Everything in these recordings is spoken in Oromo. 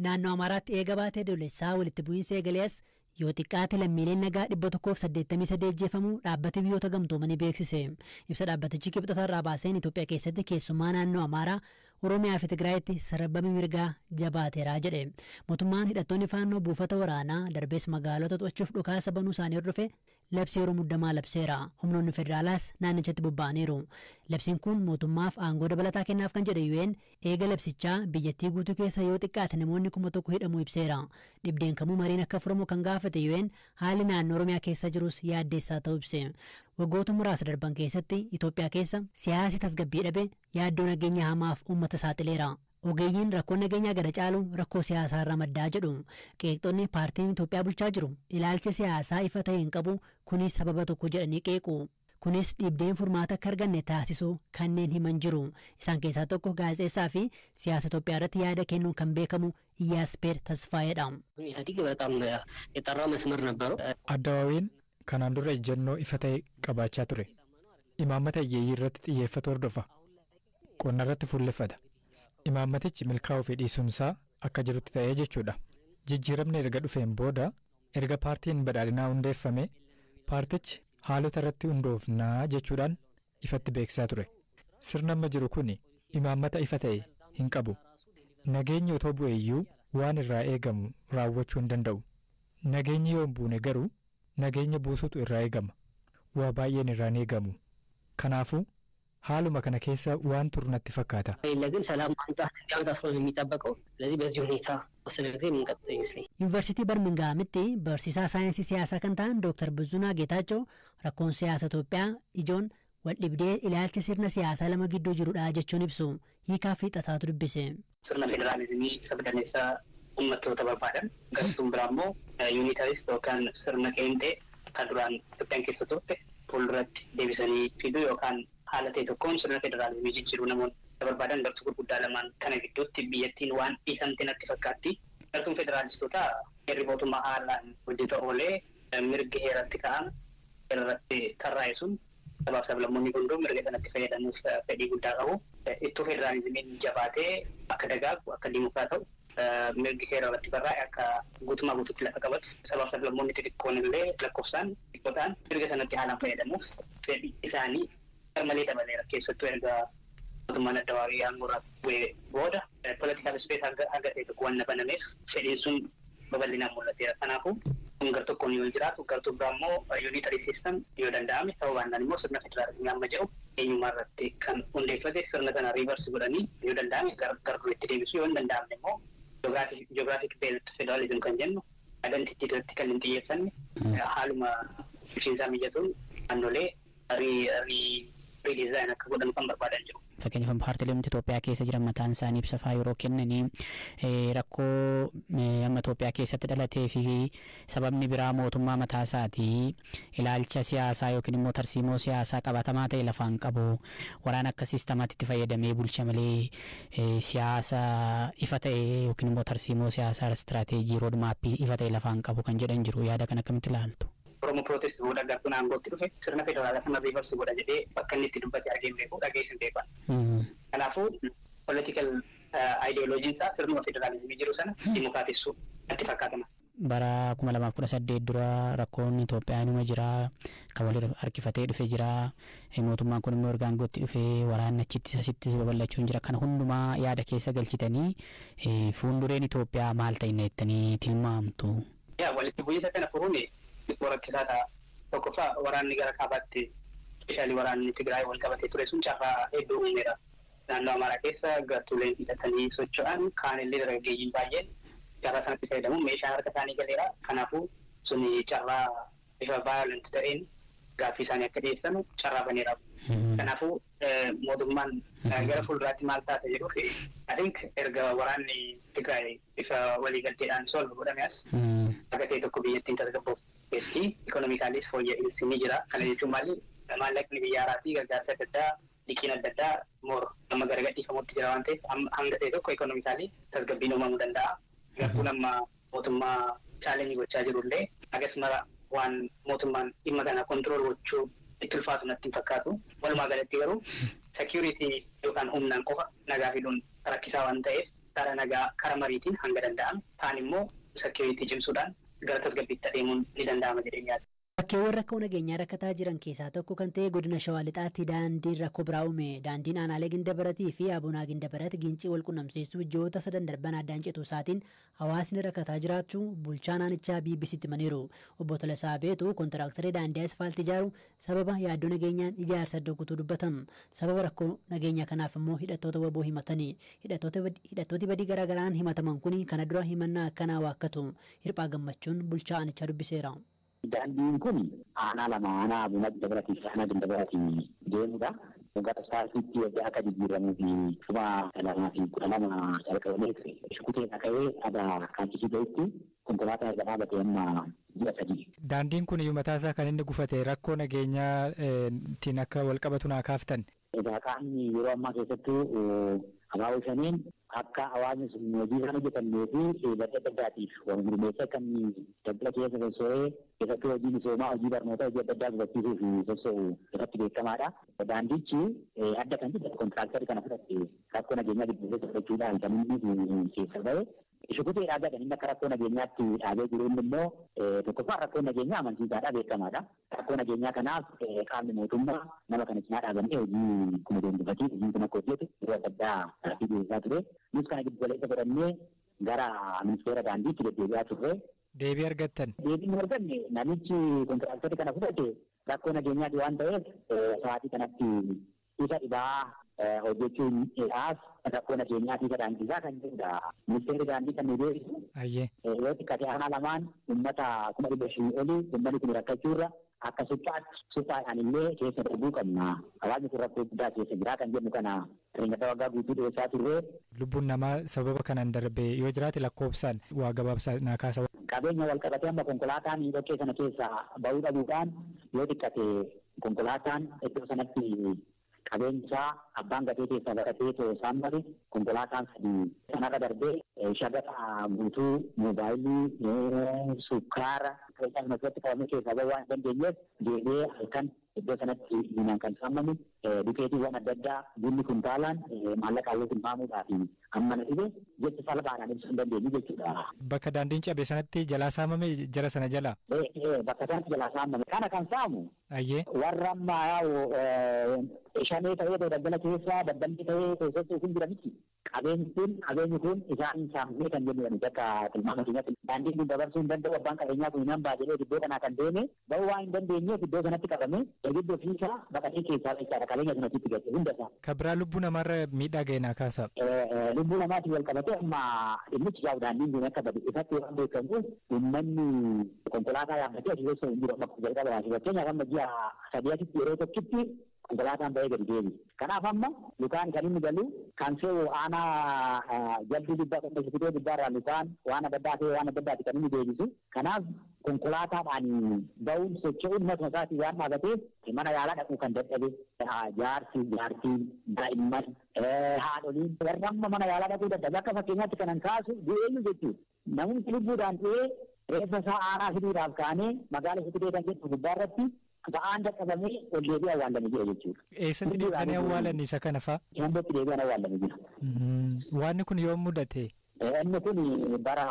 Naannoo Amaaraatti eega baatee Adoolessaa walitti bu'iinsa eegalees yoo xiqqaate lammiileen nagaa 183 ajjeefamuu dhaabbati biyyoota gamtoomanii beeksise. Ibsa dhaabbatichi kibxatarraa baaseen Itoophiyaa keessatti keessumaa naannoo Amaaraa, Oromiyaa fi Tigraayitti sarbama mirgaa jabaateera jedhe. Mootummaan hidhattoonni faannoo buufata waraanaa darbees magaalota to'achuuf dhukaasa banuu isaanii hordofe labsii yeroo muddamaa labseera. Humnoonni federaalaas naannichatti bobba'aniiru. Labsiin kun mootummaaf aangoo dabalataa kennaaf kan jedhe UN eega labsichaa biyyattii guutuu keessa yoo xiqqaate namoonni 1,000 hidhamuu ibseera. Dhibdeen kamuu mariin akka furamu kan gaafate UN haalli naannoo Oromiyaa keessa jirus yaaddeessaa ta'uu ibse. Waggoota muraasa darban keessatti Itoophiyaa keessa siyaasi tasgabbii dhabe yaaddoo nageenya hamaaf uummata saaxileera. Ogeeyyiin rakkoo nageenyaa gara caalu rakkoo siyaasaa irraa maddaa jedhu. Qeeqxonni paartiin Itoophiyaa bulchaa jiru ilaalcha siyaasaa ifa ta'e hin qabu, kunis sababa tokko jedhanii qeequ. Kunis dhibdeen furmaata akka arganne taasisuu kanneen himan jiru. Isaan keessaa tokko gaazexeessaa fi siyaasa Itoophiyaa irratti yaada kennuun kan beekamu Iyyaaspeer Tasfaayedha. Addawaawiin kanaan dura ejjennoo ifa ta'e qabaachaa ture. Imaammata hiyyeeyyii irratti xiyyeeffatu hordofa. Qonna irratti fuulleffata. Imaammatichi milkaa'uu fi dhiisuunsaa akka jirutti ta'ee jechuudha. Jijjiiramni erga dhufeen booda erga paartiin badhaadhinaa hundeeffame paartichi haalota irratti hundoofnaa jechuudhaan ifatti beeksisaa ture. Sirna amma jiru kun imaammata ifa ta'e hin qabu. Nageenyi otoo bu'e iyyuu waan irraa eegamu raawwachuu hin danda'u. Nageenyi yoo hin buune garuu nageenya buusutu irraa eegama. Waa baay'een irraan eegamu. Kanaafuu haaluma kana keessa waan turnatti fakkaata. Yuunivarsiitii Barmingaamitti barsiisaa saayinsii siyaasaa kan ta'an Dr. Buzunaa Geetaachoo rakkoon siyaasa Itoophiyaa ijoon wal dhibdee ilaalcha sirna siyaasaa lama gidduu jirudha jechuun ibsu. Hiikaa fi xaxaatu dubbise. Sirna federaalizimii sabdaneessaa uummattoota barbaadan gartuun biraa immoo yuunitarist yookaan sirna qeenxee kan duraan Itoophiyaan keessa turte fuulduratti deebisanii fiduu yookaan haala ta'e tokkoon sirna federaalizimii jijjiiruu namoonni barbaadan gartuu gurguddaa lamaan kana gidduutti biyyattiin waan dhiisamte natti fakkaatti. Gartuun federaalistoota heerri mootummaa haalaan hojjeta oolee mirgi heeratti ka'an irratti tarraa'e sun sabaaf sablammoonni hunduu mirga sanatti fayyadamuuf fedhii guddaa qabu. Ittuu federaalizimiin jabaatee akka dagaagu akka dimokiraata'u mirgi heera irratti barraa'e akka guutumaa guutuutti lafa qabatu sabaaf sablammoonni xixiqqoon illee lakkoofsaan xiqqoo ta'an mirga sanatti haalaan fayyadamuuf fedhii isaanii malee dabaleera. Keessattuu erga mootummaan Addawaawii aangoorraa bu'ee booda politikaal ispees hanga ta'e tokko waan banameef fedhiin sun babal'inaan mul'ateera. Kanaafuu kun gar-tokkoon yoo jiraatu gar-tokko biraa immoo yuunitarii siistem yoo danda'ame ta'uu baannaan immoo sirna federaalizimii amma jedhu eenyummaa irratti kan hundeeffate sirna kana riivarsi godhanii yoo danda'ame gar-duriitti deebisuu yoo hin danda'amne immoo jiyoogiraafik beelt federaalizim kan jennu identitii irratti kan hin xiyyeeffanne haaluma bulchiinsaa mijatuun naannolee riidizaayin akka godhan kan barbaadan jiru. Fakkeenyaaf paartileen Itoophiyaa keessa jiran mataan isaanii ibsa fa'aa yeroo kennanii rakkoo amma Itoophiyaa keessatti dhalatee fi sababni biraa mootummaa mataa isaatii ilaalcha siyaasaa yookiin immoo tarsiimoo siyaasaa qabatamaa ta'e lafaan qabu waraana akka siistamaatti itti fayyadamee bulcha malee siyaasa ifa ta'e yookiin immoo tarsiimoo siyaasaa istiraateejii roodmaappii ifa ta'e lafaan qabu kan jedhan jiru. Yaada kan akkamitti ilaaltu? Oromoo Protest godha gartuun aangootti dhufe sirna federaalaa kana riivarsi godha jedhee bakka inni itti dubbate argeen beeku dhageessin beekan. Kanaafuu political ideoloojiin isaa sirnuma federaalizimii jiru sana dimokiraatessuu natti fakkaatama. Bara 2018 dura rakkoon Itoophiyaa inuma jira kan walirra harkifatee dhufe jira mootummaan kun immoo erga aangootti dhufe waraanni achitti asitti babal'achuun jira kana hundumaa yaada keessa galchitanii fuuldureen Itoophiyaa maal ta'inna jettanii tilmaamtu? Walitti bu'iinsa kana furuun xiqqoo rakkisaa ta'a. Tokkoffaa waraanni gara kaabaatti speeshaalii waraanni Tigraay wal qabatee ture sun carraa hedduu uumeera. Naannoo Amaaraa keessa gartuuleen hidhatanii socho'an kaanillee dargaggeeyyiin baay'een carraa sanatti fayyadamuun meeshaa harka isaanii galeera. Kanaafuu sun carraa bifa vaayolent ta'een gaaffii isaanii akka dhiyeessanu carraa baneera. Kanaafuu mootummaan gara fuulduraatti maal taate jedhuuf I think erga waraanni Tigraay bifa waliigalteedhaan solve godhame as akka ta'e tokko biyyattiin tasgabboofti. Ekonomikaalis fooyya'insi ni jira. Kana jechuun maallaqni biyya alaatii gargaarsa adda addaa liqiin adda addaa amma gara gadhiifamutti jira waan ta'eef hanga ta'e tokko ekonomikaalii tasgabbiin uumamuu danda'a. Gartuu amma mootummaa chaalenjii gochaa jirullee akkasuma waan mootummaan dhimma kana kontirool gochuu itti ulfaatu natti hin fakkaatu. Walumaa galatti garuu security yookaan humnaan qofa nagaa fiduun rakkisaa waan ta'eef karaa nagaa karaa mariitiin hanga danda'ame taan immoo security cimsuudhaan gara tasgabbiitti adeemuun ni danda'ama jedheenyaati. Bakkeewwan rakkoo nageenyaa rakkataa jiran keessaa tokko kan ta'e godina Shawaa Lixaatti daandiin rakkoo biraa uume. Daandiin aanaalee Gindabaratii fi Abunaa Gindabarat gincii wal qunnamsiisuu ji'oota 7 darban addaan cituu isaatiin hawaasni rakkataa jiraachuu bulchaa naannichaa BBC'tti himaniiru. Obbo Tolasaa Beetuu kontiraaktarii daandii asfaaltii ijaaru sababa yaaddoo nageenyaan ijaarsa doggotuu dubbatan. Sababa rakkoo nageenyaa kanaaf immoo hidhattoota waboo himatanii. Hidhattooti badii garaagaraan himataman kun kana dura himannaa akkanaa waakkatu. Hirphaa Gammachuun bulchaa aanichaa dubbiseera. Daandiin kun aanaa lama aanaa Abunaa Gindabaratii fi aanaa Gindabaratii deemudha. Waggaa asfaaltiitti waggaa akka jijjiiramuu fi 2012 jalqabamee ture. Shukuteedha ka'ee ada kaantisii gahutti konkolaataa erga dhaabatee amma ji'a 3. Daandiin kun iyyuu mataasaa kan inni gufate rakkoo nageenyaatiin akka wal qabatu naa kaaftan. Egaa qaamni yeroo ammaa keessattuu abaaboo shaniin akka hawaasni sun hojii isaan hojjetannee fi bakka adda addaatiif wal gurmeessa kan daldala keessa sosso'ee keessattuu hojii misoomaa hojii barnootaa hojii adda addaa gufachiisuu fi sosso'u irratti beekamaadha. Daandichi adda kan jedhu kontiraaktarii kana fudhatte rakkoo nageenyaa gidduu keessa fudhachuudhaan kan inni keessa ba'e. Shukuteedhaa gadhan inni akka rakkoo nageenyaatti dhaabee jiru inni immoo tokkoffaa rakkoo nageenyaa amansiisaadhaa beekamaadha. Rakkoo nageenyaa kanaaf qaamni mootummaa nama kana cinaa dhaabamee hojii kuma deemsifatii hojiin kun akka hojjetu yeroo adda addaa taasisuu deebisaa ture. Nus kana giddu galeessa godhannee gara ministeera daandiitti deddeebi'aa turre. Deebii argattan? Deebii hin arganne namichi kontiraaktarii kana fudhate rakkoo nageenyaati waan ta'eef sa'aatii kanatti isa dhibaa hojjechuun rakkoo nageenyaati isa daandisaa kan jedhudha. Ministeerri daandii kan nu deebisu. Yoo xiqqate aanaa lamaan uummata 500,000 olii uummanni kun rakkachuurra akka suphaadhaan illee keessa darbuu qabna. Hawaasni kun rakkoo guddaa keessa jira kan jedhu kana sirnata waggaa guutuu dhiyeessaa turre. Lubbuun namaa sababa kanaan darbe yoo jiraate lakkoofsaan waa gabaabsaa naa kaasa. Qabeenya wal qabatee amma konkolaataan bakkee sana keessaa bahuu dhabuudhaan yoo xiqqate konkolaataan iddoo sanatti qabeenya isaa abbaan gatee keessaa baratee too saammari konkolaataan sadii sanarra darbee shagata guutuu moobaayilii sukkaara keessatti qabamee keessaa bahuu waan dandeenyeef deebi'ee halkan iddoo sanatti hinaan kan saamame dukeetiiwwan adda addaa bunni kuntaalaan maallaqa hawwii tilmaamuudhaaf amma na dhibe jecha salphaadhaan ibsuu hin dandeenyu jechuudha. Bakka daandiin cabe sanatti jalaa saamame jara sana jala? Bakka sanatti jalaa saamame. Kana kan saamu warra ammaa yaa'u shanee ta'ee daldala keessaa daldalli ta'ee keessatti kun jira miti. Qabeenyi kun isaan saamamee kan jennuudhaan bakka tilmaama keenyatti daandiin kun dabarsuu hin danda'u abbaan qabeenyaa kun hin hambaa jedhee iddoo kanaa kan deeme bahuu waan hin dandeenyeef iddoo kanatti qabame eegiddo fiisaa baqatee keessaa jechaadha qabeenya sanatti gate hundasaa. Kan biraa lubbuu namaarra miidhaa ga'e naa kaasa. Lubbuu namaatiin wal qabatee amma dhimmichi yaa'u daandiin kun akka bade ifatti waan beekamu uummanni konkolaataa yaabbatee asii keessa hin jiru amma jalqaba waasii fakkeenyaaf amma ji'a 3 yeroo tokkitti konkolaataan ba'ee gadi deebi. Kanaaf amma lukaan kan inni galu kan se'u aanaa jalbii gubbaa kan dhufitee gubbaarraa lukaan waan adda addaa ta'e waan adda addaati kan inni deebisu. Kanaaf konkolaataadhaan ba'uun socho'uun matuma isaatii waan dhaabateef mana yaalaa dhaquu kan dadhabe jaartii daa'imman haadholiin warra amma mana yaalaa dhaquu dadhabe akka fakkeenyaatti kanan kaasu du'eenyu jechuudha. Namni lubbuudhaan du'ee reeffa isaa aanaa fiduudhaaf kaanee magaala Sukutee kan jedhu gubbaarratti ba'aan dadhabamee ol deebi'ee awwaalame jira jechuudha. Eessatti deebisanii awwaalan isa kana fa'a? Hambootti deebi'an awwaalame jira. Wanni kun yoom mudate? Inni kun bara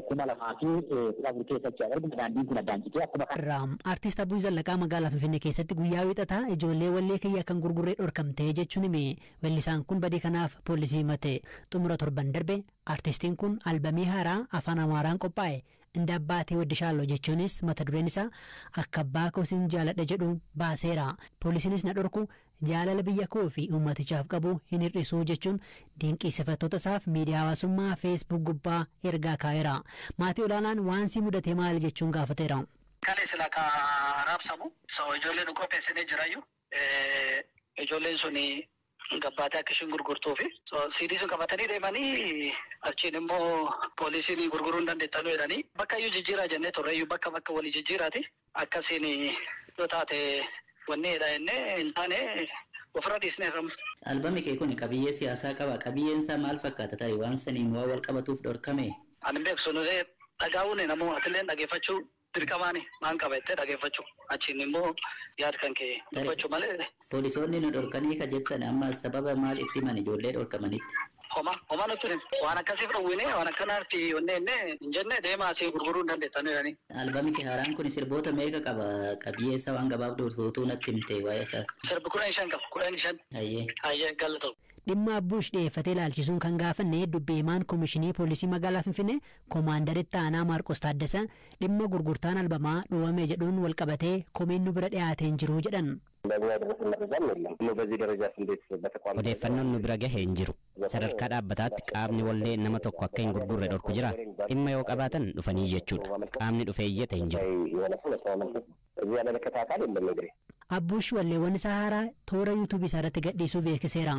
2014 keessatti argamu daandiin kun addaan citee akkuma kana. Artiist Abuu Zallaqaa magaalaa Finfinnee keessatti guyyaa wiixataa ijoollee wallee kiyya kan gurgurree dhorkamtee jechuun hime weellisaan kun badii kanaaf poolisii himate xumura torban darbe artiistiin kun albamii haaraa afaan Amaaraan qophaa'e inda abbaatee waddi shaaloo jechuunis mata dureen isaa akka abbaa koo sin jaaladha jedhu baaseera. Poolisiinis na dhorku jaalala biyya koo fi uummatichaaf qabu hin hir'isuu jechuun dinqisiifattoota isaaf miidiyaa hawaasummaa feesbuuk gubbaa ergaa kaa'eera. Maatii olaanaan waan si mudate maali jechuun gaafateera. Kale sila ka raabsamu ijoolleen qopheessanii jiraayyu ijoolleen suni gabbaatee akka ishiin gurgurtuu fi siidii sun qabatanii deemanii achiin immoo poolisiin gurguruu hin dandeettanuu jedhanii bakka iyyuu jijjiiraa jennee turreeyyuu bakka walii jijjiiraati akkasiin yoo taate wanneedha jennee hin taane ofirra dhiisnee jirra. Albamni kee kun qabiyyee siyaasaa qaba. Qabiyyeen isaa maal fakkaata ta'i waan saniin waa wal qabatuuf dhorkame? Ani beeksu nuti dhagaa'uun namuu atillee dhageeffachuu dirqamaani maan qabattee dhageeffachuu achiin immoo yaad kan kee dubbachuu malee. Poolisoonni nu dhorkanii ka jettan amma sababa maal itti himan ijoollee dhorkamanitti? Homa nuti waan akkasii fudhawwine waan akkanaatti onnee jenne deemaa asii gurguruu hin dandeessanii. Albamni kee haaraan kun sirboota meeqa qaba? Qabiyyeessa waan gabaabduu utuu natti himte waa'ee isaas. Sirbi 15 qaba 15. Hayyee galata. Dhimma Abbuush dhiyeeffatee ilaalchisuun kan gaafanne dubbii himaan Koomishinii Poolisii Magaalaa Finfinnee Koomaandaritti Aanaa Maarqos Taaddasaa dhimma gurgurtaan albamaa dhoowwame jedhuun wal qabatee komeen nu bira dhiyaatee hin jiru jedhan. Odeeffannoon nu bira gahee hin jiru. Sadarkaa dhaabbataatti qaamni wallee nama tokko akka hin gurgurre dhorku jira. Dhimma yoo qabaatan dhufanii jechuudha. Qaamni dhufee iyyate hin jiru. Abbuush walleewwan isaa haaraa toora yuutuubii isaa irratti gadhiisuu beeksiseera.